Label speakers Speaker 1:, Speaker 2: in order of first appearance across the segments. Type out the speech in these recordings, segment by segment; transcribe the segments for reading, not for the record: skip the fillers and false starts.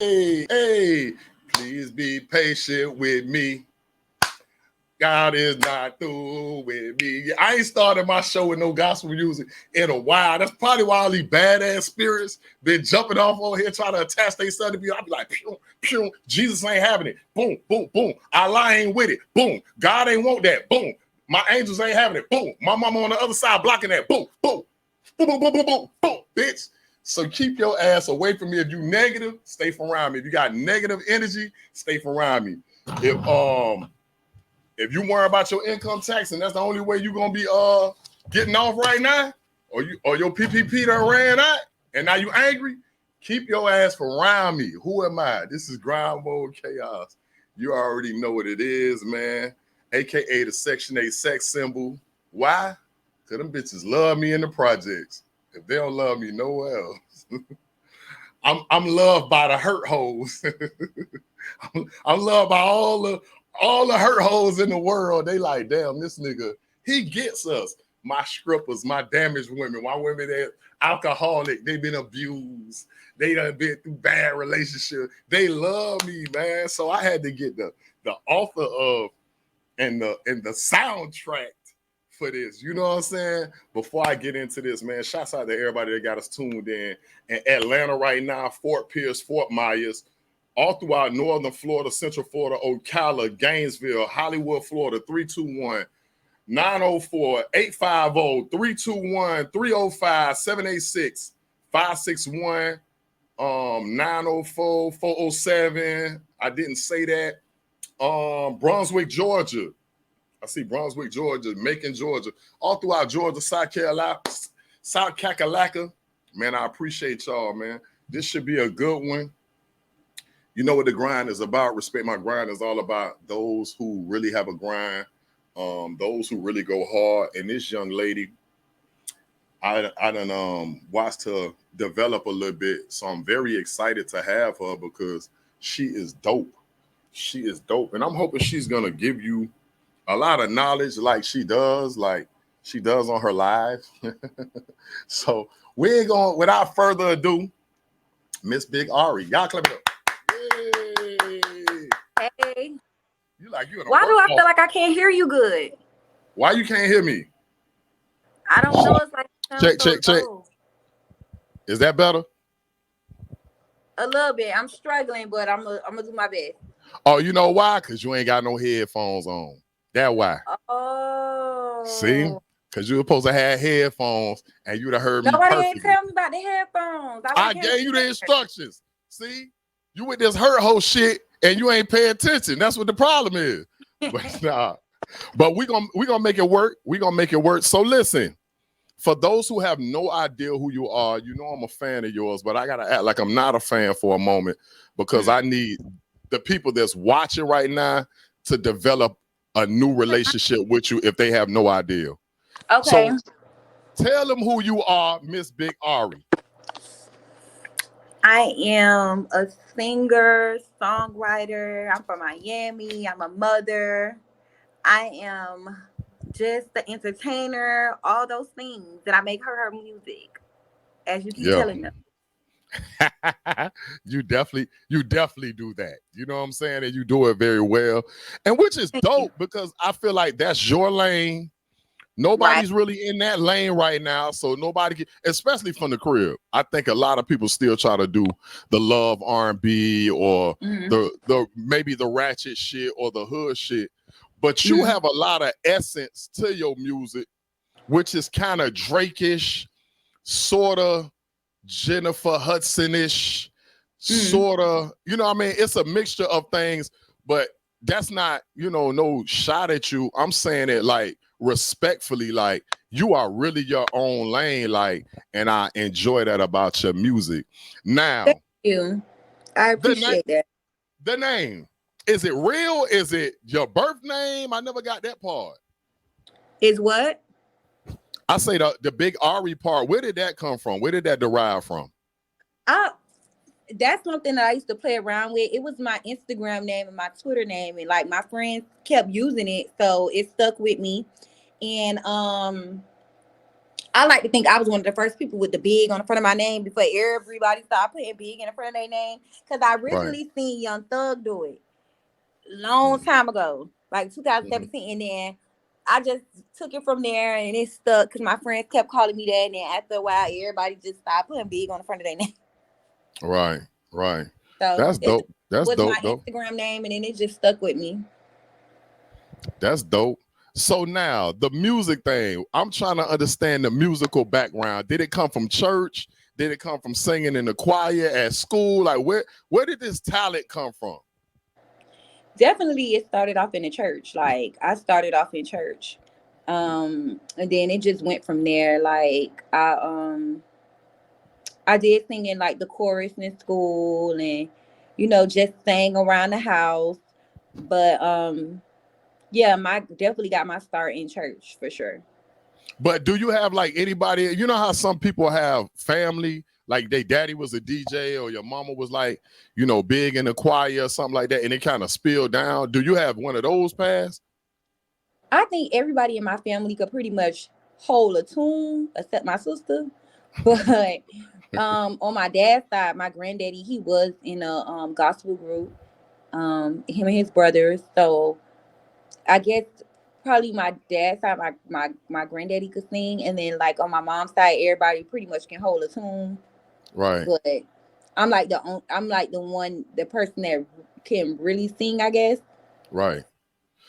Speaker 1: Hey, please be patient with me. God is not through with me. I ain't started my show with no gospel music in a while. That's probably why all these badass spirits been jumping off over here trying to attach themselves to me. I'll be like, pew, pew. Jesus ain't having it. Boom, boom, boom. Allah ain't with it. Boom. God ain't want that. Boom. My angels ain't having it. Boom. My mama on the other side blocking that. Boom, boom. Boom, boom, boom, boom, boom, boom, bitch. So keep your ass away from me. If you negative, stay from around me. If you got negative energy, stay from around me. If you worry about your income tax and that's the only way you're gonna be getting off right now, or your PPP done ran out and now you angry, keep your ass from around me. Who am I? This is Ground Mode Chaos. You already know what it is, man. AKA the Section 8 sex symbol. Why? Because them bitches love me in the projects. If they don't love me nowhere else. I'm loved by the hurt hoes. I'm loved by all the hurt hoes in the world. They like, damn, this nigga, he gets us. My strippers, my damaged women, my women that alcoholic, they been abused. They done been through bad relationships. They love me, man. So I had to get the author of and the soundtrack for this. You know what I'm saying? Before I get into this, man, shouts out to everybody that got us tuned in Atlanta right now, Fort Pierce, Fort Myers, all throughout northern Florida, central Florida, Ocala, Gainesville, Hollywood, Florida, 321-904-850-321-305-786-561, 904-407. I didn't say that. Brunswick, Georgia. I see Brunswick, Georgia, Macon, Georgia, all throughout Georgia, South Carolina, South Kakalaka. Man, I appreciate y'all, man. This should be a good one. You know what the grind is about. Respect My Grind is all about those who really have a grind, those who really go hard. And this young lady, I done watched her develop a little bit. So I'm very excited to have her because she is dope. She is dope. And I'm hoping she's going to give you a lot of knowledge like she does on her live. So we ain't going, without further ado, Miss Bigg Arie. Y'all clap it up.
Speaker 2: Yay. Hey.
Speaker 1: You like you in a
Speaker 2: Why do I feel like I can't hear you good?
Speaker 1: Why you can't hear me?
Speaker 2: I don't know. It's like
Speaker 1: check. Is that better?
Speaker 2: A little bit. I'm struggling, but I'm gonna do my best.
Speaker 1: Oh, you know why? Because you ain't got no headphones on. That why.
Speaker 2: Oh.
Speaker 1: See? Because you were supposed to have headphones and you'd have heard me
Speaker 2: perfectly.
Speaker 1: Nobody
Speaker 2: ain't tell me about the headphones.
Speaker 1: I gave you the instructions. See? You with this hurt hoe shit and you ain't pay attention. That's what the problem is. But nah. But we gonna make it work. We gonna make it work. So listen, for those who have no idea who you are, you know I'm a fan of yours, but I gotta act like I'm not a fan for a moment because I need the people that's watching right now to develop a new relationship with you if they have no idea.
Speaker 2: Okay.
Speaker 1: So tell them who you are, Miss Bigg Arie.
Speaker 2: I am a singer, songwriter. I'm from Miami. I'm a mother. I am just the entertainer, all those things. And I make her music, as you keep telling them.
Speaker 1: You definitely do that. You know what I'm saying? And you do it very well. And which is dope because I feel like that's your lane. Nobody's really in that lane right now. So nobody can, especially from the crib. I think a lot of people still try to do the love R&B or the maybe the ratchet shit or the hood shit. But you have a lot of essence to your music, which is kind of Drake-ish, sort of Jennifer Hudson-ish, sort of, you know what I mean? It's a mixture of things, but that's not, you know, no shot at you. I'm saying it like respectfully, like you are really your own lane, like, and I enjoy that about your music. Now,
Speaker 2: thank you. I appreciate that.
Speaker 1: The name, is it real? Is it your birth name? I never got that part.
Speaker 2: Is what?
Speaker 1: I say the Bigg Arie part. Where did that come from? Where did that derive from?
Speaker 2: That's something that I used to play around with. It was my Instagram name and my Twitter name, and like my friends kept using it, so it stuck with me. And I like to think I was one of the first people with the big on the front of my name before everybody started putting big in the front of their name. Because I
Speaker 1: Right.
Speaker 2: originally seen Young Thug do it long
Speaker 1: Mm-hmm.
Speaker 2: time ago, like 2017, and then I just took it from there, and it stuck because my friends kept calling me that, and then after a while, everybody just started putting big on the front of their name.
Speaker 1: Right. Right.
Speaker 2: So
Speaker 1: That's
Speaker 2: it
Speaker 1: dope. That's
Speaker 2: was my
Speaker 1: dope, though.
Speaker 2: Instagram name, and then it just stuck with me.
Speaker 1: That's dope. So now the music thing, I'm trying to understand the musical background. Did it come from church? Did it come from singing in the choir at school? Like where did this talent come from?
Speaker 2: Definitely, it started off in the church. Like I started off in church, and then it just went from there. Like I did sing in like the chorus in school, and just sang around the house. But yeah, my definitely got my start in church for sure.
Speaker 1: But do you have like anybody, you know how some people have family, like their daddy was a DJ or your mama was like, big in the choir or something like that, and it kind of spilled down. Do you have one of those past?
Speaker 2: I think everybody in my family could pretty much hold a tune except my sister. But on my dad's side, my granddaddy, he was in a gospel group. Him and his brothers. So I guess probably my dad's side, my granddaddy could sing, and then like on my mom's side, everybody pretty much can hold a tune.
Speaker 1: Right.
Speaker 2: But I'm like the person that can really sing, I guess,
Speaker 1: Right.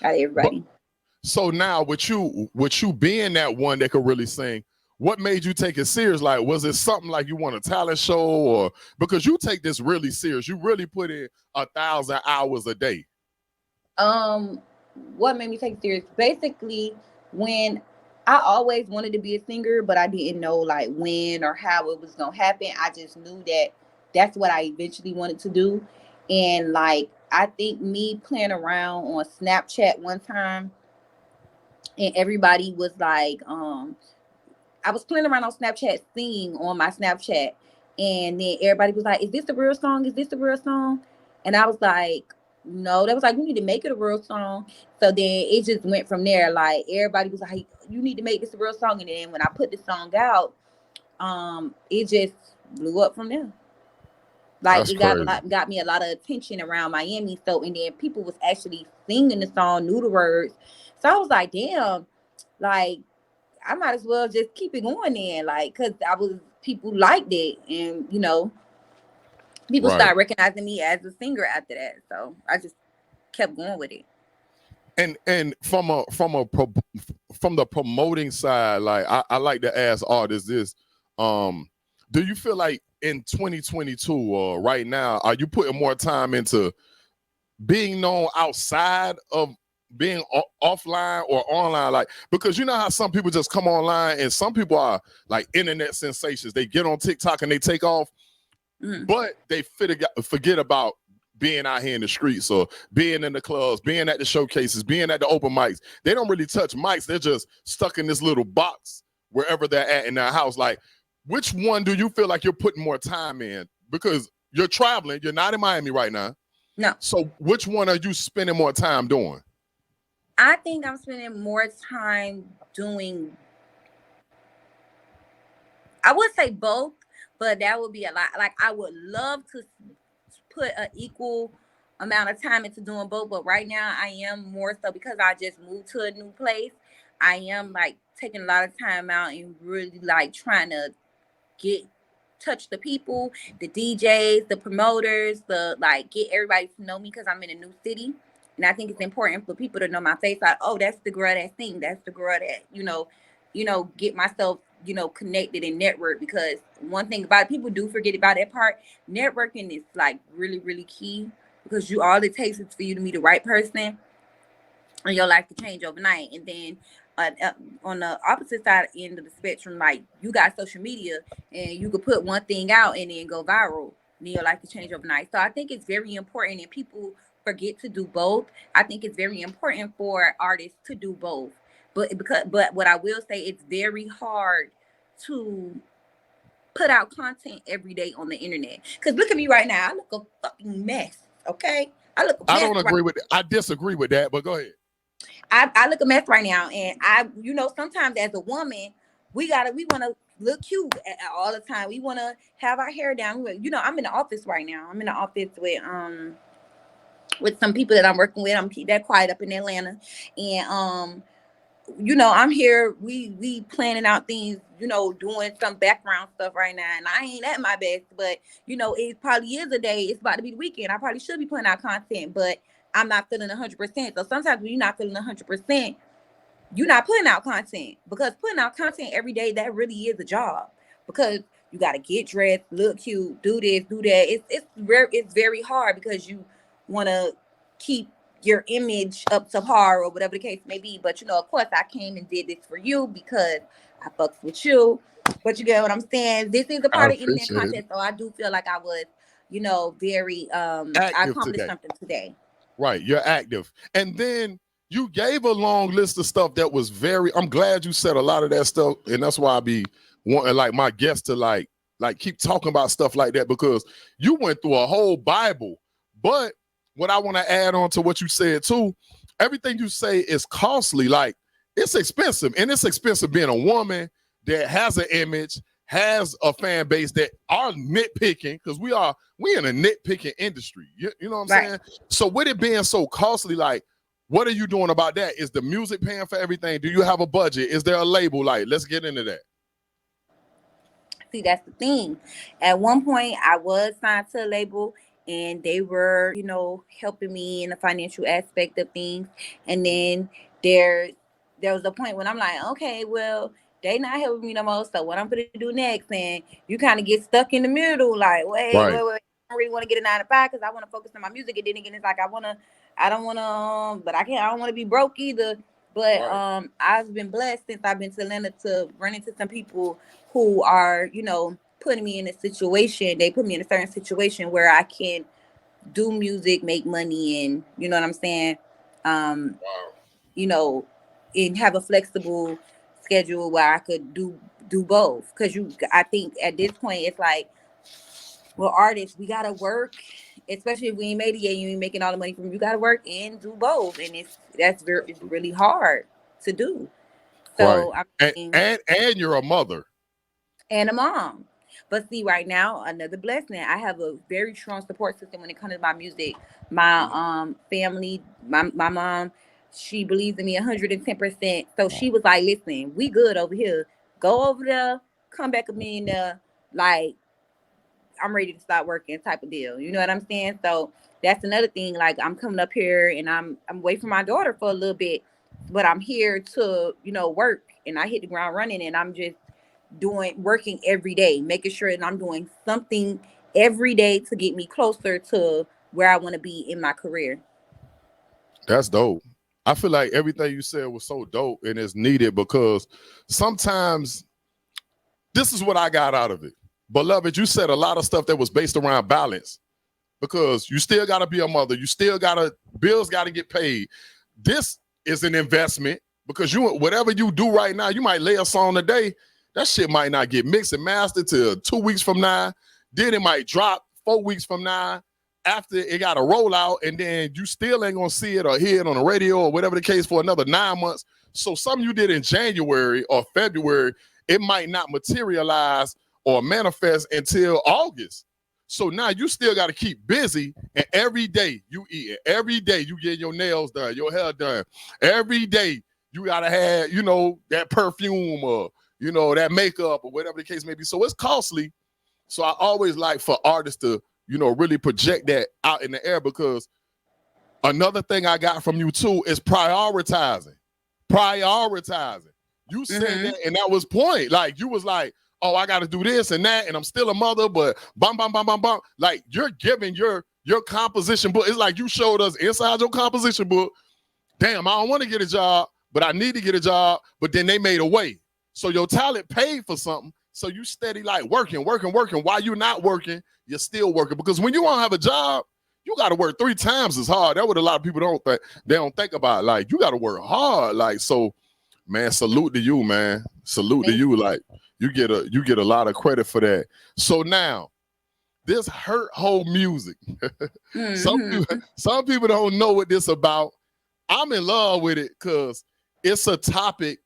Speaker 2: out of
Speaker 1: But
Speaker 2: everybody.
Speaker 1: so now with you being that one that could really sing, what made you take it serious? Like, was it something like you want a talent show, or because you take this really serious, you really put in 1,000 hours a day?
Speaker 2: Um, what made me take it serious? Basically, when I always wanted to be a singer, but I didn't know like when or how it was gonna happen. I just knew that that's what I eventually wanted to do. And like I think me playing around on Snapchat one time, and everybody was like, I was playing around on Snapchat singing on my Snapchat, and then everybody was like, "Is this a real song? Is this a real song?" And I was like, "No." They was like, "We need to make it a real song." So then it just went from there. Like everybody was like, "You need to make this a real song." And then when I put the song out, it just blew up from there. Like
Speaker 1: That's
Speaker 2: it
Speaker 1: crazy.
Speaker 2: got me a lot of attention around Miami. So and then people was actually singing the song, knew the words. So I was like, "Damn!" Like I might as well just keep it going then, like, cause I was people liked it, and people
Speaker 1: Right.
Speaker 2: started recognizing me as a singer after that. So I just kept going with it.
Speaker 1: And from the promoting side, like I like to ask artists this: um, do you feel like in 2022 or right now, are you putting more time into being known outside of being offline or online? Like, because you know how some people just come online and some people are like internet sensations. They get on TikTok and they take off, but they forget about being out here in the streets or being in the clubs, being at the showcases, being at the open mics. They don't really touch mics. They're just stuck in this little box wherever they're at in their house. Like, which one do you feel like you're putting more time in? Because you're traveling, you're not in Miami right now.
Speaker 2: No,
Speaker 1: So which one are you spending more time doing?
Speaker 2: I think I'm spending more time doing. I would say both, but that would be a lot. Like I would love to put an equal amount of time into doing both, but right now I am more so because I just moved to a new place. I am like taking a lot of time out and really like trying to get touch the people, the DJs, the promoters, the like get everybody to know me because I'm in a new city. And I think it's important for people to know my face. Like, oh, that's the girl that sings. That's the girl that get myself connected and network. Because one thing about it, people do forget about that part. Networking is like really really key because you all it takes is for you to meet the right person and your life to change overnight. And then on the opposite side end of the spectrum, like you got social media and you could put one thing out and then go viral. And then your life to change overnight. So I think it's very important, and people forget to do both. I think it's very important for artists to do both. But what I will say, it's very hard to put out content every day on the internet. Cause look at me right now. I look a fucking mess. Okay. I look a
Speaker 1: I
Speaker 2: mess
Speaker 1: don't
Speaker 2: right
Speaker 1: agree with I disagree with that, but go ahead.
Speaker 2: I look a mess right now, and I, sometimes as a woman, we want to look cute all the time. We want to have our hair down. You know, I'm in the office right now. I'm in the office with some people that I'm working with. I'm keep that quiet up in Atlanta, and you know, I'm here. We planning out things. You know, doing some background stuff right now, and I ain't at my best. But you know, it probably is a day. It's about to be the weekend. I probably should be putting out content, but I'm not feeling 100%. So sometimes when you're not feeling 100%, you're not putting out content, because putting out content every day, that really is a job, because you got to get dressed, look cute, do this, do that. It's very hard, because you want to keep your image up to par or whatever the case may be. But you know, of course, I came and did this for you because I fucks with you. But you get what I'm saying? This is a
Speaker 1: I
Speaker 2: part of internet
Speaker 1: appreciate
Speaker 2: content,
Speaker 1: it.
Speaker 2: so I do feel like I was, you know, very I
Speaker 1: Active
Speaker 2: accomplished
Speaker 1: today.
Speaker 2: something today.
Speaker 1: Right, you're active. And then you gave a long list of stuff that was very, I'm glad you said a lot of that stuff. And that's why I be wanting like my guests to like keep talking about stuff like that, because you went through a whole Bible. But what I want to add on to what you said too, everything you say is costly. Like, it's expensive. And it's expensive being a woman that has an image, has a fan base that are nitpicking, because we in a nitpicking industry. You know what I'm
Speaker 2: Right.
Speaker 1: saying? So with it being so costly, like, what are you doing about that? Is the music paying for everything? Do you have a budget? Is there a label? Like, let's get into that.
Speaker 2: See, that's the thing. At one point, I was signed to a label, and they were, you know, helping me in the financial aspect of things. And then there, there was a point when I'm like, okay, well, they not helping me no more. So what I'm gonna do next? And you kind of get stuck in the middle, like,
Speaker 1: Right,
Speaker 2: wait. I don't really want to get a 9 to 5, because I want to focus on my music. And then again, it's like I don't want to, but I can't. I don't want to be broke either. But
Speaker 1: right.
Speaker 2: I've been blessed since I've been to Atlanta to run into some people who are, you know, putting me in a situation. They put me in a certain situation where I can do music, make money, and you know what I'm saying. Um,
Speaker 1: Wow.
Speaker 2: you know, and have a flexible schedule where I could do both. Because I think at this point it's like, well, artists, we gotta work, especially if we ain't made it yet. You ain't making all the money from. You gotta work and do both, and it's really hard to do.
Speaker 1: Right.
Speaker 2: So I
Speaker 1: And
Speaker 2: mean,
Speaker 1: and you're a mother.
Speaker 2: and a mom. But see, right now, another blessing. I have a very strong support system when it comes to my music. My family, my mom, she believes in me 110%. So she was like, "Listen, we good over here. Go over there, come back a millionaire. Like, I'm ready to start working," type of deal. You know what I'm saying? So that's another thing. Like, I'm coming up here and I'm away from my daughter for a little bit, but I'm here to, you know, work, and I hit the ground running, and I'm just working every day, making sure that I'm doing something every day to get me closer to where I want to be in my career.
Speaker 1: That's dope. I feel like everything you said was so dope and it's needed, because sometimes this is what I got out of it. Beloved, you said a lot of stuff that was based around balance, because you still got to be a mother. You still got to, bills got to get paid. This is an investment, because whatever you do right now, you might lay a song today. That shit might not get mixed and mastered till 2 weeks from now. Then it might drop 4 weeks from now. After it got a rollout, and then you still ain't gonna see it or hear it on the radio or whatever the case for another 9 months. So something you did in January or February, it might not materialize or manifest until August. So now you still got to keep busy, and every day you eat, every day you get your nails done, your hair done. Every day you got to have, you know, that perfume or, you know, that makeup or whatever the case may be. So it's costly. So I always like for artists to, you know, really project that out in the air, because another thing I got from you too is prioritizing. Prioritizing. You said
Speaker 2: Mm-hmm.
Speaker 1: that, and that was point. Like, you was like, oh, I got to do this and that, and I'm still a mother, but bum, bum, bum, bum, bum. Like, you're giving your composition book. It's like you showed us inside your composition book. Damn, I don't want to get a job, but I need to get a job. But then they made a way. So your talent paid for something. So you steady like working. While you're not working, you're still working. Because when you don't have a job, you got to work 3 times as hard. That's what a lot of people don't think. They don't think about. Like, you got to work hard. Like, so, man, salute to you, man. Salute to you. Like, you get a lot of credit for that. So now, this hurt hole music.
Speaker 2: Mm-hmm.
Speaker 1: Some people don't know what this about. I'm in love with it because it's a topic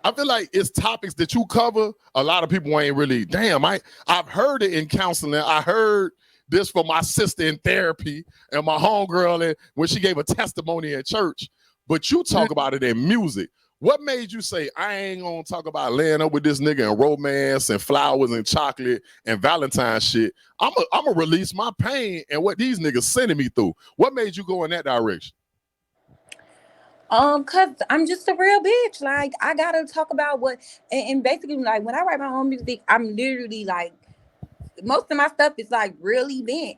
Speaker 1: I feel like it's topics that you cover. A lot of people ain't really. Damn, I've heard it in counseling. I heard this from my sister in therapy and my homegirl when she gave a testimony at church. But you talk about it in music. What made you say I ain't gonna talk about laying up with this nigga and romance and flowers and chocolate and Valentine's shit? I'm gonna release my pain and what these niggas sending me through. What made you go in that direction?
Speaker 2: Cause I'm just a real bitch. Like I gotta talk about what, and basically like when I write my own music, I'm literally like most of my stuff is like real event.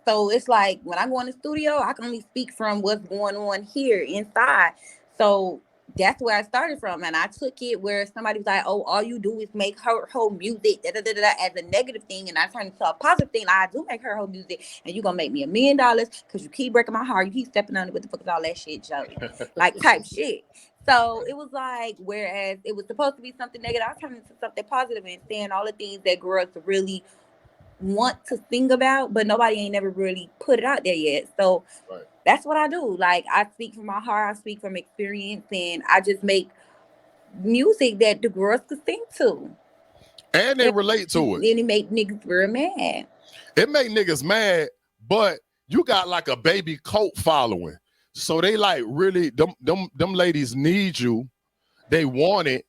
Speaker 2: So it's like when I go in the studio, I can only speak from what's going on here inside. So that's where I started from, and I took it where somebody was like, "Oh, all you do is make her whole music da, da, da, da, as a negative thing," and I turned it to a positive thing. Like, I do make her whole music, and you gonna make me $1 million because you keep breaking my heart. You keep stepping on it. What the fuck is all that shit, Joey? Like type shit. So it was like, whereas it was supposed to be something negative, I turned it into something positive and saying all the things that girls really want to sing about, but nobody ain't never really put it out there yet. So
Speaker 1: Right.
Speaker 2: that's what I do. Like I speak from my heart, I speak from experience, and I just make music that the girls could sing to.
Speaker 1: And they relate to it.
Speaker 2: Then it make niggas real mad.
Speaker 1: It make niggas mad, but you got like a baby cult following. So they like really them ladies need you. They want it.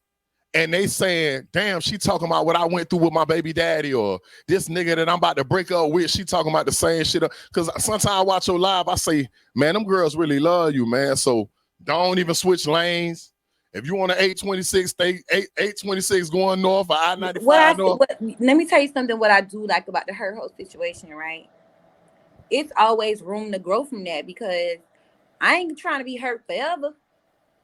Speaker 1: And they saying, damn, she talking about what I went through with my baby daddy, or this nigga that I'm about to break up with, she talking about the same shit. Because sometimes I watch your live, I say, man, them girls really love you, man. So don't even switch lanes. If you want an 826, stay 826 going north or I-95 north.
Speaker 2: Let me tell you something, what I do like about the her whole situation, right? It's always room to grow from that, because I ain't trying to be hurt forever.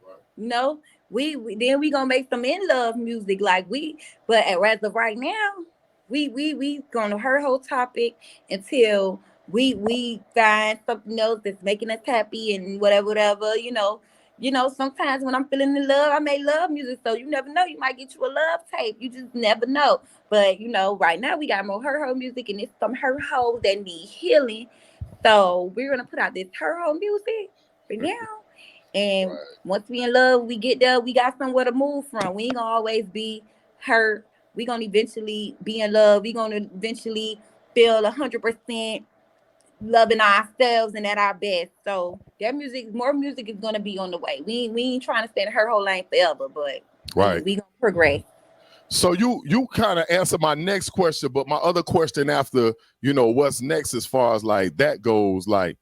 Speaker 2: Right. You know? We then we gonna make some in love music but as of right now, we gonna her whole topic until we find something else that's making us happy and whatever. Sometimes when I'm feeling in love, I make love music, so you never know, you might get you a love tape. You just never know. But right now we got more her whole music, and it's some her hoes that need healing. So we're gonna put out this her whole music for now. And once we in love, we get there, we got somewhere to move from. We ain't gonna always be hurt. We gonna eventually be in love. We gonna eventually feel 100% loving ourselves and at our best. So more music is gonna be on the way. We ain't trying to stay in her whole lane forever, but we gonna progress.
Speaker 1: So you kind of answered my next question, but my other question after, what's next as far as like that goes, like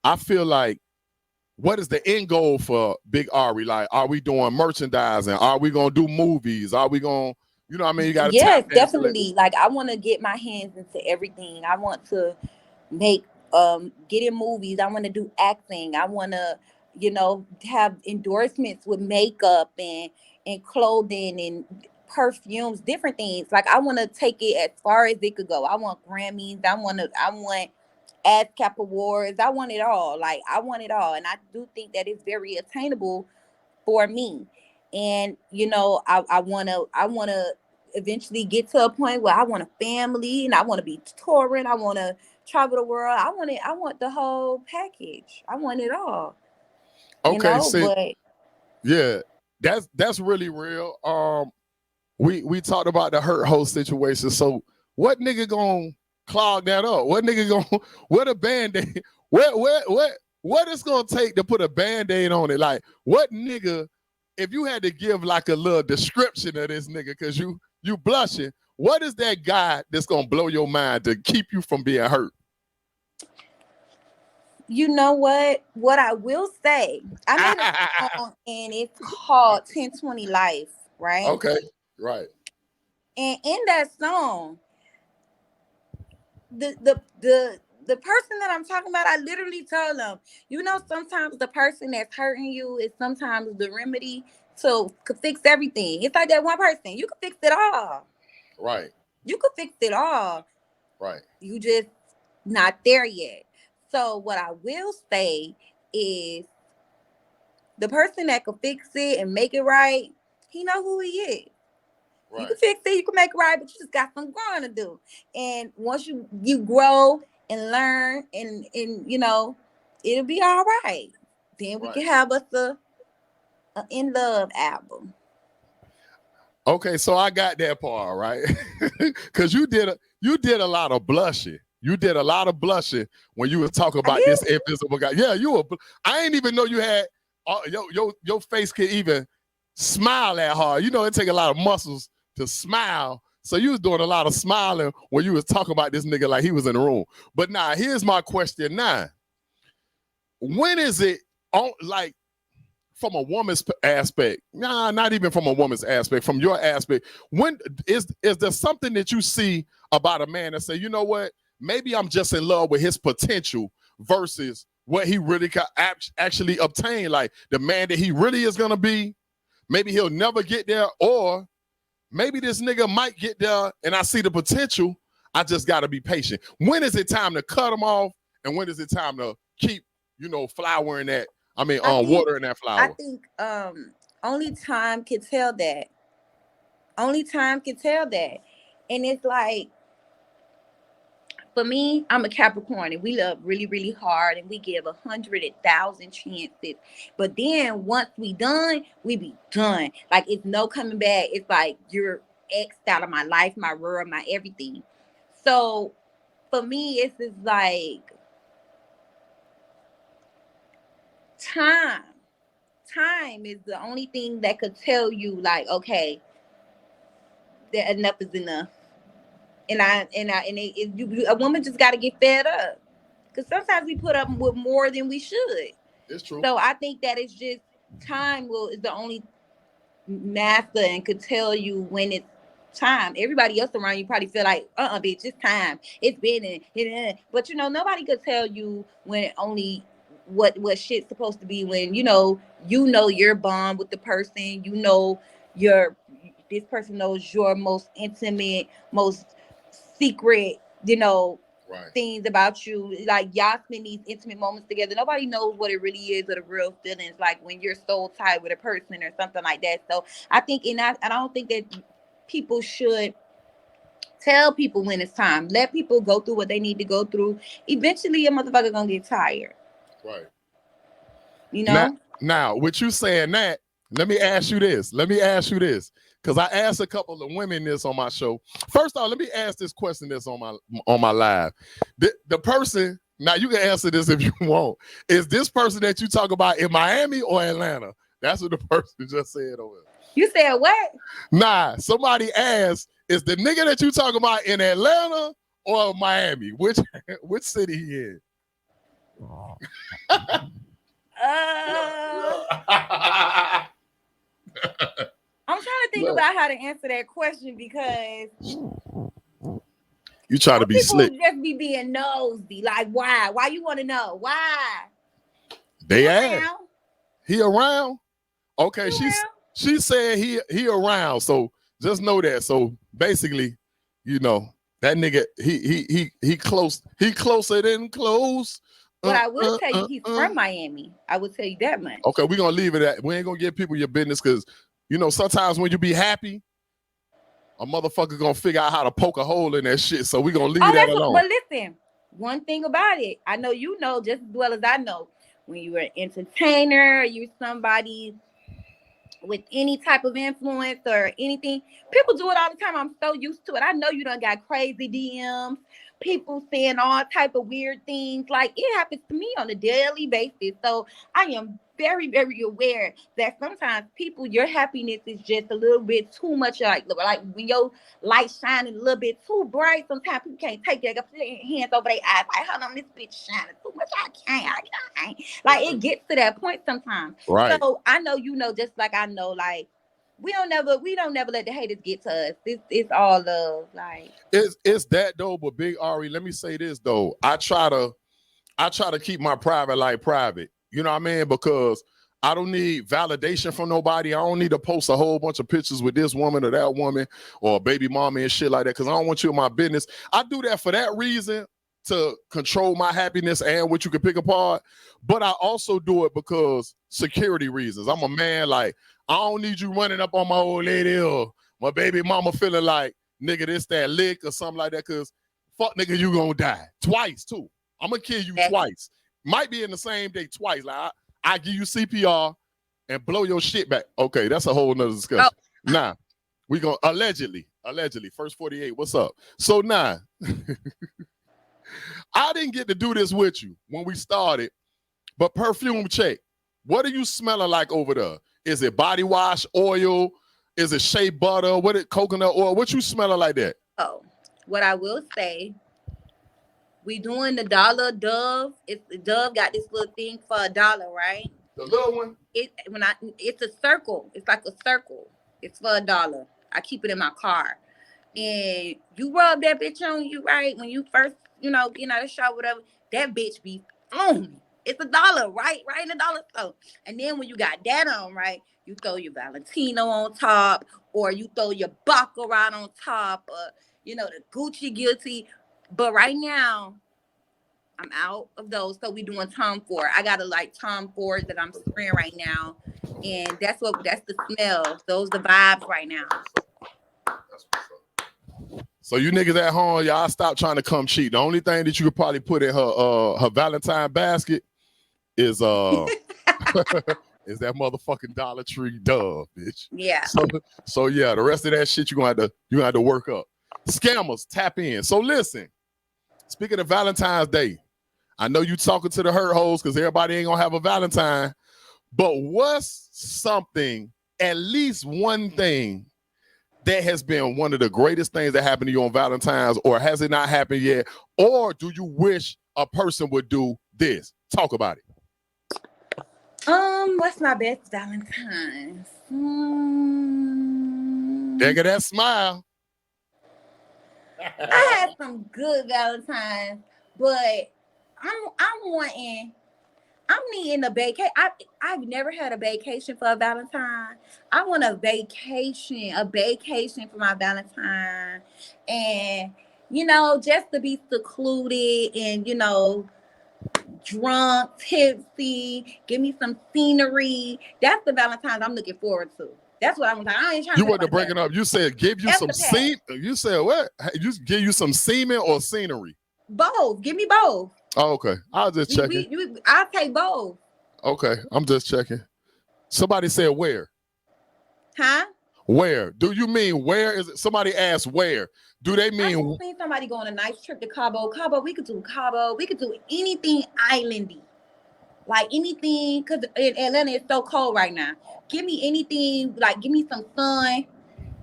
Speaker 1: I feel like, what is the end goal for Bigg Arie? Like, are we doing merchandising? Are we gonna do movies? Are we gonna, you got to
Speaker 2: yes, definitely. Like I want to get my hands into everything. I want to make get in movies. I want to do acting. I want to, have endorsements with makeup and clothing and perfumes, different things. Like I want to take it as far as it could go. I want Grammys. I want ASCAP awards. I want it all. Like I want it all, and I do think that it's very attainable for me. And I wanna eventually get to a point where I want a family and I want to be touring. I want to travel the world. I want it. I want the whole package. I want it all.
Speaker 1: Okay, yeah, that's really real. We talked about the hurt host situation. So what nigga gonna clog that up? What nigga gonna what a band-aid? What it's gonna take to put a band-aid on it? Like what nigga, if you had to give like a little description of this nigga, cause you blushing, what is that guy that's gonna blow your mind to keep you from being hurt?
Speaker 2: You know what? What I will say, I made a song and it's called 1020 Life, right?
Speaker 1: Okay, right.
Speaker 2: And in that song, the person that I'm talking about, I literally told them, sometimes the person that's hurting you is sometimes the remedy to fix everything. It's like that one person, you can fix it all.
Speaker 1: Right.
Speaker 2: You can fix it all.
Speaker 1: Right.
Speaker 2: You just not there yet. So what I will say is the person that can fix it and make it right, he know who he is. Right. You can fix it, you can make it right, but you just got some growing to do. And once you grow and learn and it'll be all right. Then we can have us In Love album.
Speaker 1: Okay, so I got that part right, because you did a lot of blushing. You did a lot of blushing when you were talking
Speaker 2: I
Speaker 1: about
Speaker 2: did?
Speaker 1: this invisible guy. Yeah, you were. I ain't even know you had your face could even smile that hard. You know, it take a lot of muscles to smile. So you was doing a lot of smiling when you was talking about this nigga like he was in the room. But now, here's my question now. When is it on, like, from a woman's aspect? Nah, not even from a woman's aspect, from your aspect. When is there something that you see about a man that say, you know what, maybe I'm just in love with his potential versus what he really can actually obtain, like the man that he really is gonna be? Maybe he'll never get there, or maybe this nigga might get there and I see the potential. I just gotta be patient. When is it time to cut him off, and when is it time to keep, flowering that? Watering that flower.
Speaker 2: I think only time can tell that. Only time can tell that. And it's like, for me, I'm a Capricorn, and we love really, really hard, and we give 100,000 chances. But then once we done, we be done. Like, it's no coming back. It's like you're X'd out of my life, my world, my everything. So for me, it's just like time. Time is the only thing that could tell you, like, okay, that enough is enough. A woman just got to get fed up, because sometimes we put up with more than we should.
Speaker 1: It's true.
Speaker 2: So I think that it's just time is the only master and could tell you when it's time. Everybody else around you probably feel like, bitch, it's time. It's been but nobody could tell you when only what shit's supposed to be, when your bond with the person, this person knows your most intimate, most secret,
Speaker 1: right,
Speaker 2: things about you. Like, y'all spend these intimate moments together. Nobody knows what it really is, or the real feelings, like when you're soul tied with a person or something like that. So I think, and I don't think that people should tell people when it's time. Let people go through what they need to go through. Eventually a motherfucker gonna get tired.
Speaker 1: Right.
Speaker 2: You know?
Speaker 1: Now, with you saying that, let me ask you this. Because I asked a couple of women this on my show. First off, let me ask this question that's on my live. The person, now you can answer this if you want. Is this person that you talk about in Miami or Atlanta? That's what the person just said over there.
Speaker 2: You said what?
Speaker 1: Nah, somebody asked, is the nigga that you talk about in Atlanta or Miami? Which city he in?
Speaker 2: I'm trying to think about how to answer that question, because
Speaker 1: you try to be slick.
Speaker 2: People just be being nosy. Like, why? Why you want to know? Why?
Speaker 1: They ask. He around? Okay, she said he around. So just know that. So basically, that nigga, he close. He closer than close.
Speaker 2: But I will tell you, he's from Miami. I will tell you that much.
Speaker 1: Okay, we're gonna leave it at. We ain't gonna give people your business, because sometimes when you be happy, a motherfucker gonna figure out how to poke a hole in that shit. So we gonna leave that alone.
Speaker 2: But listen, one thing about it, I know you know just as well as I know, when you're an entertainer, you're somebody with any type of influence or anything, people do it all the time. I'm so used to it. I know you done got crazy DMs, people saying all type of weird things. Like, it happens to me on a daily basis. So I am very, very aware that sometimes people, your happiness is just a little bit too much. Like when your light shining a little bit too bright, sometimes people can't take that. Put their hands over their eyes. Like, hold on, this bitch shining too much. I can't. Like, it gets to that point sometimes.
Speaker 1: Right.
Speaker 2: So I know just like I know, like, we don't never let the haters get to us. It's all love. Like,
Speaker 1: it's that though. But Bigg Arie, let me say this though. I try to keep my private life private. You know what I mean? Because I don't need validation from nobody. I don't need to post a whole bunch of pictures with this woman or that woman or baby mama and shit like that, because I don't want you in my business. I do that for that reason, to control my happiness and what you can pick apart. But I also do it because security reasons. I'm a man. Like, I don't need you running up on my old lady or my baby mama feeling like, nigga, this that lick or something like that, because fuck nigga, you gonna die twice too. I'm gonna kill you twice. Might be in the same day twice. Like, I give you CPR, and blow your shit back. Okay, that's a whole nother discussion. Nah, we gonna allegedly, first 48. What's up? So now, I didn't get to do this with you when we started, but perfume check. What are you smelling like over there? Is it body wash, oil? Is it shea butter? What it coconut oil? What you smelling like that?
Speaker 2: Oh, what I will say, we doing the dollar Dove. Dove got this little thing for $1, right?
Speaker 1: The little one?
Speaker 2: It's a circle. It's like a circle. It's for $1. I keep it in my car. And you rub that bitch on you, right? When you first, get out of the shower, whatever, that bitch be on me. It's $1, right? Right in the dollar store. And then when you got that on, right, you throw your Valentino on top, or you throw your Baccarat on top, or, the Gucci Guilty. But right now, I'm out of those. So we doing Tom Ford. I got a Tom Ford that I'm spraying right now. And that's the smell. Those the vibes right now.
Speaker 1: So you niggas at home, y'all stop trying to come cheap. The only thing that you could probably put in her Valentine basket is is that motherfucking Dollar Tree Dove, bitch.
Speaker 2: Yeah.
Speaker 1: So yeah, the rest of that shit you gonna have to work up. Scammers, tap in. So listen, speaking of Valentine's Day, I know you talking to the hurt hoes because everybody ain't gonna have a Valentine, but what's something, at least one thing, that has been one of the greatest things that happened to you on Valentine's, or has it not happened yet? Or do you wish a person would do this? Talk about it.
Speaker 2: What's my best Valentine's?
Speaker 1: Nigga, that smile.
Speaker 2: I had some good Valentines, but I'm needing a vacation. I've never had a vacation for a Valentine. I want a vacation for my Valentine. And, just to be secluded and, drunk, tipsy, give me some scenery. That's the Valentine's I'm looking forward to. That's what I want. I ain't trying
Speaker 1: you want to break it up. You said give you some semen. You said what? You give you some semen or scenery?
Speaker 2: Both. Give me both.
Speaker 1: Oh, okay. I'll just check it.
Speaker 2: I'll take both.
Speaker 1: Okay. I'm just checking. Somebody said where?
Speaker 2: Huh?
Speaker 1: Where? Do you mean where is it? Somebody asked where. Do they mean?
Speaker 2: I seen somebody go on a nice trip to Cabo. We could do Cabo. We could do anything islandy. Like anything, because Atlanta is so cold right now. Give me anything, give me some sun.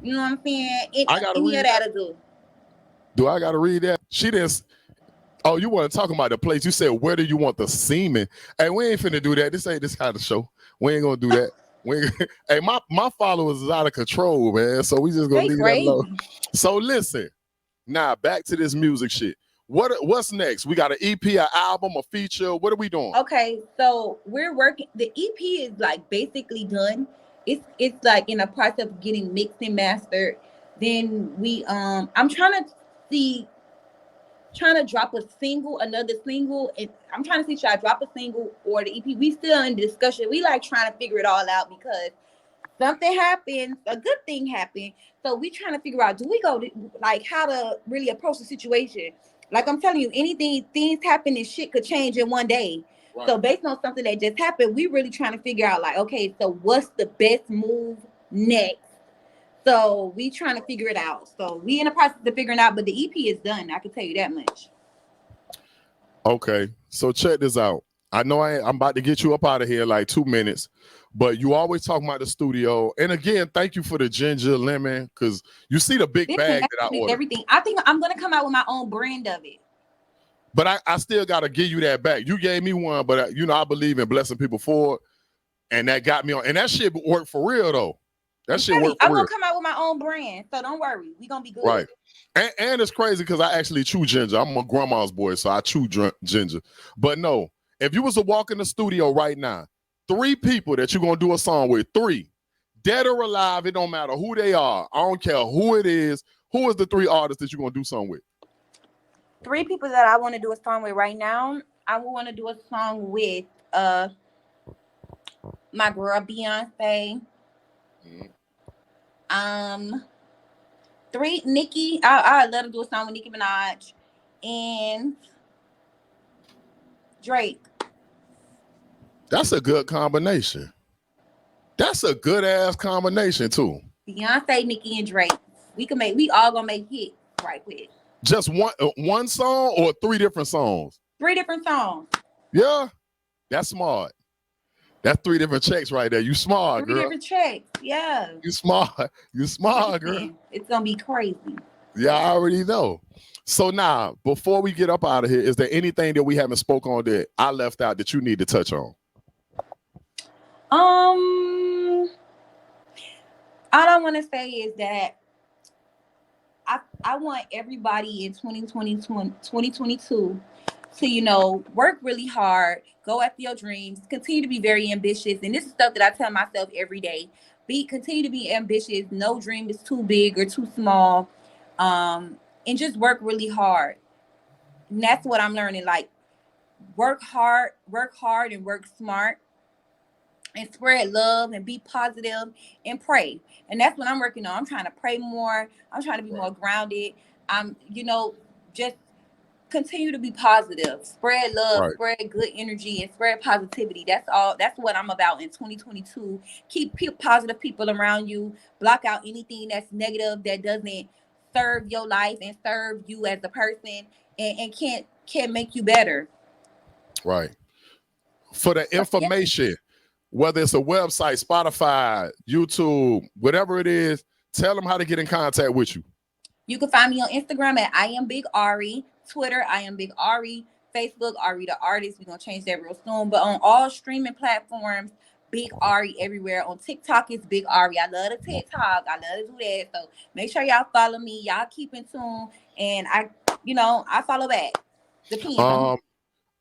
Speaker 2: You know what I'm saying?
Speaker 1: I got to read
Speaker 2: that.
Speaker 1: Do I got to read that? She didn't. Oh, you want to talk about the place. You said, where do you want the semen? Hey, we ain't finna do that. This ain't this kind of show. We ain't going to do that. Hey, my followers is out of control, man. So we just going to leave that alone. So listen, now back to this music shit. What's next? We got an EP, an album, a feature. What are we doing?
Speaker 2: Okay, so we're working. The EP is basically done. It's in a process of getting mixed and mastered. Then I'm trying to drop another single, and I'm trying to see should I drop a single or the EP. We still in discussion. We trying to figure it all out because something happened, a good thing happened. So we trying to figure out, do we go to, how to really approach the situation? I'm telling you, things happen and shit could change in one day. Right. So based on something that just happened, we really trying to figure out okay, so what's the best move next? So we trying to figure it out. So we in the process of figuring out, but the EP is done. I can tell you that much.
Speaker 1: Okay, so check this out. I know I'm about to get you up out of here 2 minutes, but you always talking about the studio. And again, thank you for the ginger lemon, because you see the big bag that I ordered.
Speaker 2: Everything. I think I'm gonna come out with my own brand of it.
Speaker 1: But I still gotta give you that back. You gave me one, but I believe in blessing people for it, and that got me on. And that shit worked for real though. That shit worked for real.
Speaker 2: I'm gonna come out with my own brand, so don't worry. We gonna be good.
Speaker 1: Right. And it's crazy because I actually chew ginger. I'm a grandma's boy, so I chew ginger. But no, if you was to walk in the studio right now, 3 people that you're gonna do a song with, 3, dead or alive, it don't matter who they are. I don't care who it is. Who is the 3 artists that you're gonna do something with?
Speaker 2: 3 people that I want to do a song with right now. I want to do a song with my girl Beyonce. 3, Nicki. I let her do a song with Nicki Minaj and Drake.
Speaker 1: That's a good combination. That's a good ass combination too.
Speaker 2: Beyonce, Nicki, and Drake. We all gonna make hits right quick.
Speaker 1: Just one song or 3 different songs?
Speaker 2: 3 different songs.
Speaker 1: Yeah, that's smart. That's 3 different checks right there. You smart,
Speaker 2: 3
Speaker 1: girl.
Speaker 2: different checks. Yeah.
Speaker 1: You smart. You smart, girl.
Speaker 2: It's gonna be crazy.
Speaker 1: Yeah, I already know. So now, before we get up out of here, is there anything that we haven't spoke on that I left out that you need to touch on?
Speaker 2: All I want to say is that I want everybody in 2022 to, work really hard, go after your dreams, continue to be very ambitious. And this is stuff that I tell myself every day. Continue to be ambitious. No dream is too big or too small. And just work really hard. And that's what I'm learning. Like, work hard and work smart. And spread love and be positive and pray. And that's what I'm working on. I'm trying to pray more. I'm trying to be more grounded. I'm, just continue to be positive. Spread love, spread good energy, and spread positivity. That's all. That's what I'm about in 2022. Keep positive people around you. Block out anything that's negative that doesn't serve your life and serve you as a person and can't make you better.
Speaker 1: Right. For the information, whether it's a website, Spotify, YouTube, whatever it is, tell them how to get in contact with you.
Speaker 2: You can find me on Instagram at I am Bigg Arie, Twitter, I am Bigg Arie, Facebook, Arie the Artist. We're going to change that real soon. But on all streaming platforms, Bigg Arie everywhere. On TikTok, it's Bigg Arie. I love the TikTok. I love to do that. So make sure y'all follow me. Y'all keep in tune. And I follow back. Depends.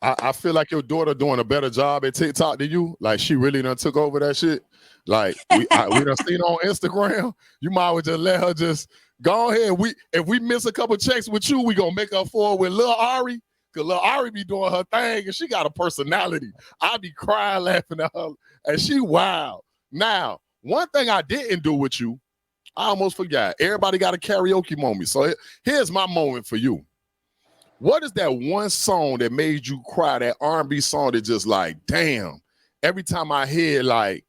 Speaker 1: I feel like your daughter doing a better job at TikTok than you. Like, she really done took over that shit. Like, we done seen on Instagram. You might well just let her just go ahead. If we miss a couple checks with you, we gonna make up for it with Lil Arie. Cause Lil Arie be doing her thing and she got a personality. I be crying laughing at her and she wild. Now, one thing I didn't do with you, I almost forgot. Everybody got a karaoke moment. So here's my moment for you. What is that one song that made you cry? That R&B song that just like, damn, every time I hear like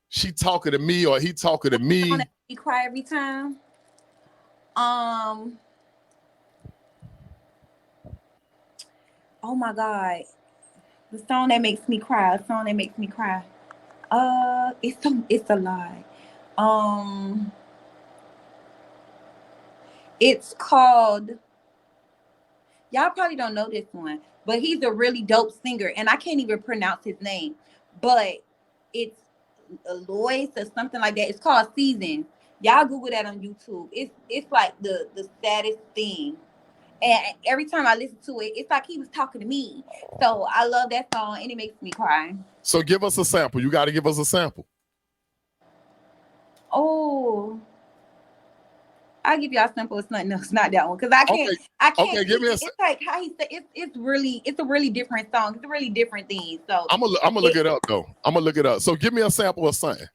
Speaker 1: she talking to me or he talking to me.
Speaker 2: You cry every time. Oh my God. The song that makes me cry. It's a lie. It's called, y'all probably don't know this one, but he's a really dope singer, and I can't even pronounce his name, but it's Alois or something like that. It's called Seasons. Y'all Google that on YouTube. It's like the saddest thing. And every time I listen to it, it's like he was talking to me. So I love that song, and it makes me cry.
Speaker 1: So give us a sample. You got to give us a sample.
Speaker 2: Oh, I'll give y'all a sample of something else, not that one, because I can't.
Speaker 1: Okay, give me a.
Speaker 2: It's like how he said. It's a really different song. It's a really different thing. So
Speaker 1: I'm gonna look it up though. I'm gonna look it up. So give me a sample of something.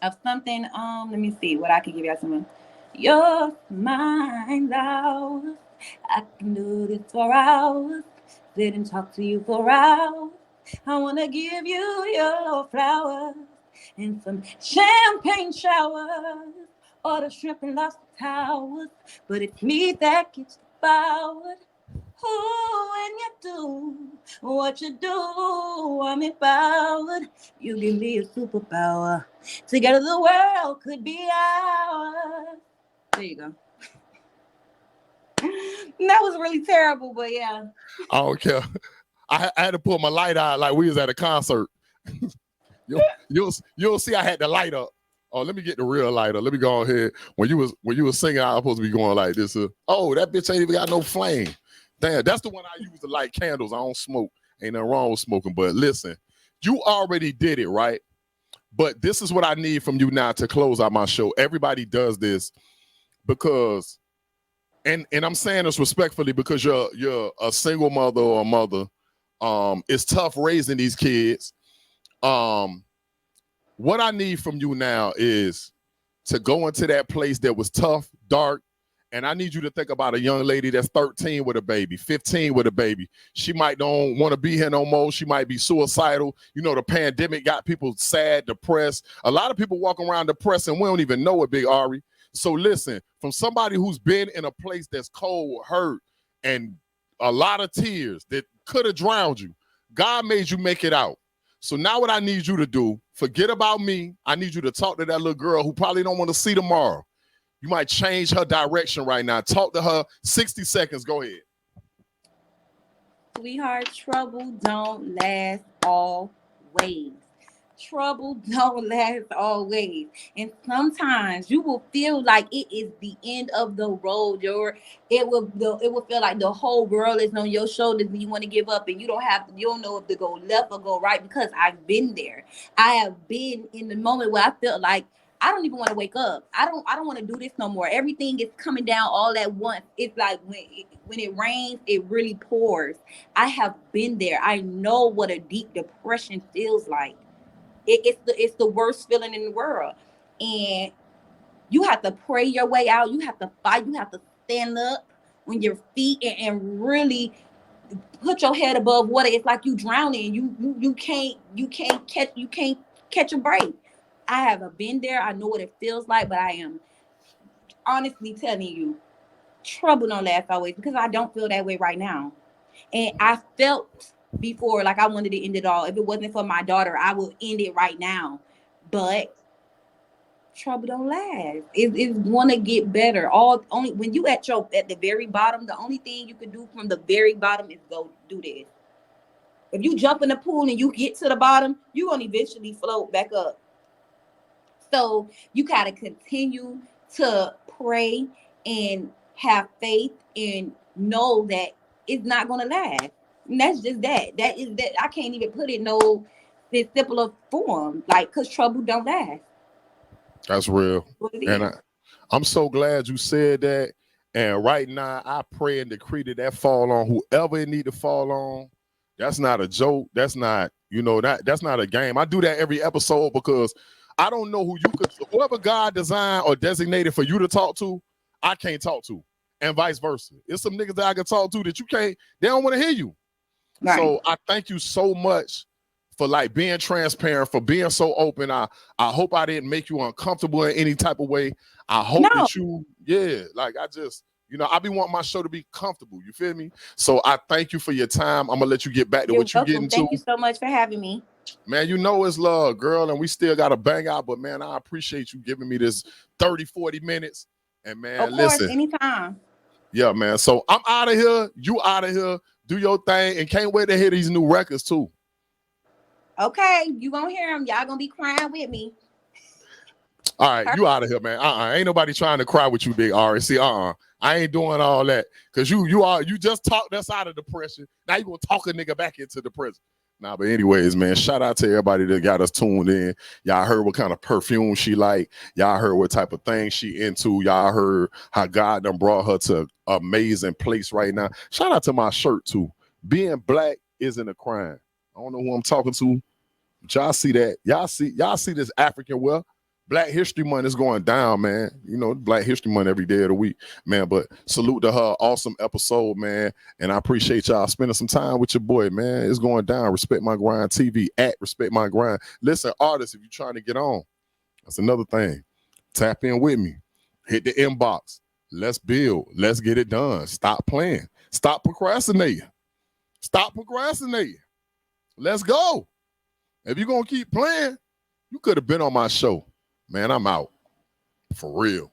Speaker 2: Of something. Let me see what I can give y'all. Something. Your mind's ours. I can do this for hours. Sit and talk to you for hours. I wanna give you your flowers and some champagne showers. Or the shrimp and lobster towers, but it's me that gets devoured. Ooh, when you do what you do, I'm empowered. You give me a superpower. Together the world could be ours. There you go. That was really terrible, but yeah.
Speaker 1: I don't care. I had to put my light out like we was at a concert. You'll see I had the light up. Oh, let me get the real lighter. Let me go ahead. When you was singing, I was supposed to be going like this. Oh, that bitch ain't even got no flame. Damn, that's the one I use to light candles. I don't smoke. Ain't nothing wrong with smoking. But listen, you already did it, right? But this is what I need from you now to close out my show. Everybody does this because, and I'm saying this respectfully because you're a single mother or a mother. It's tough raising these kids. What I need from you now is to go into that place that was tough, dark, And I need you to think about a young lady that's 13 with a baby, 15 with a baby. She might don't want to be here no more. She might be suicidal. You know, the pandemic got people sad, depressed. A lot of people walk around depressed and we don't even know it, Bigg Arie. So listen, from somebody who's been in a place that's cold, hurt, and a lot of tears that could have drowned you, God made you make it out. So now what I need you to do, forget about me. I need you to talk to that little girl who probably don't want to see tomorrow. You might change her direction right now. Talk to her. 60 seconds. Go ahead.
Speaker 2: Sweetheart, trouble don't last always. Trouble don't last always. And sometimes you will feel like it is the end of the road. It will feel like the whole world is on your shoulders and you want to give up and you don't know if to go left or go right, because I've been there. I have been in the moment where I felt like I don't even want to wake up. I don't want to do this no more. Everything is coming down all at once. It's like when it rains, it really pours. I have been there. I know what a deep depression feels like. It's the worst feeling in the world. And you have to pray your way out. You have to fight. You have to stand up on your feet and really put your head above water. It's like you drowning. You can't catch a break. I haven't been there. I know what it feels like, but I am honestly telling you, trouble don't last always, because I don't feel that way right now. And I felt before like I wanted to end it all. If it wasn't for my daughter, I would end it right now. But trouble don't last. It's gonna get better. Only when you at the very bottom, the only thing you can do from the very bottom is go do this. If you jump in the pool and you get to the bottom, you're gonna eventually float back up. So you gotta continue to pray and have faith and know that it's not gonna last. And that's just that. That is that. I can't even put it no this simpler form, like, because trouble don't last.
Speaker 1: That's real. And I'm so glad you said that. And right now, I pray and decree that fall on whoever it need to fall on. That's not a joke. That's not, that's not a game. I do that every episode because I don't know whoever God designed or designated for you to talk to, I can't talk to. And vice versa. It's some niggas that I can talk to that you can't, they don't want to hear you. Right. So I thank you so much for like being transparent, for being so open. I hope I didn't make you uncomfortable in any type of way. I hope that you, I be wanting my show to be comfortable. You feel me? So I thank you for your time. I'm gonna let you get back to what you're getting to.
Speaker 2: Thank you so much for having me.
Speaker 1: Man, it's love, girl, and we still got to bang out, but man, I appreciate you giving me this 30, 40 minutes. And man,
Speaker 2: of course, listen. Anytime.
Speaker 1: Yeah, man. So I'm out of here. You out of here. Do your thing, and can't wait to hear these new records too.
Speaker 2: Okay, you gonna hear them. Y'all gonna be crying with me.
Speaker 1: All right, you out of here, man. Ain't nobody trying to cry with you, Bigg Arie. See, I ain't doing all that. Cause you just talked us out of depression. Now you gonna talk a nigga back into depression. Nah, but anyways, man, shout out to everybody that got us tuned in. Y'all heard what kind of perfume she like. Y'all heard what type of thing she into. Y'all heard how God done brought her to an amazing place right now. Shout out to my shirt too. Being black isn't a crime. I don't know who I'm talking to, but y'all see that. Y'all see this African wear. Black History Month is going down, man. Black History Month every day of the week, man. But salute to her. Awesome episode, man. And I appreciate y'all spending some time with your boy, man. It's going down. Respect My Grind TV at Respect My Grind. Listen, artists, if you're trying to get on, that's another thing. Tap in with me. Hit the inbox. Let's build. Let's get it done. Stop playing. Stop procrastinating. Stop procrastinating. Let's go. If you're going to keep playing, you could have been on my show. Man, I'm out. For real.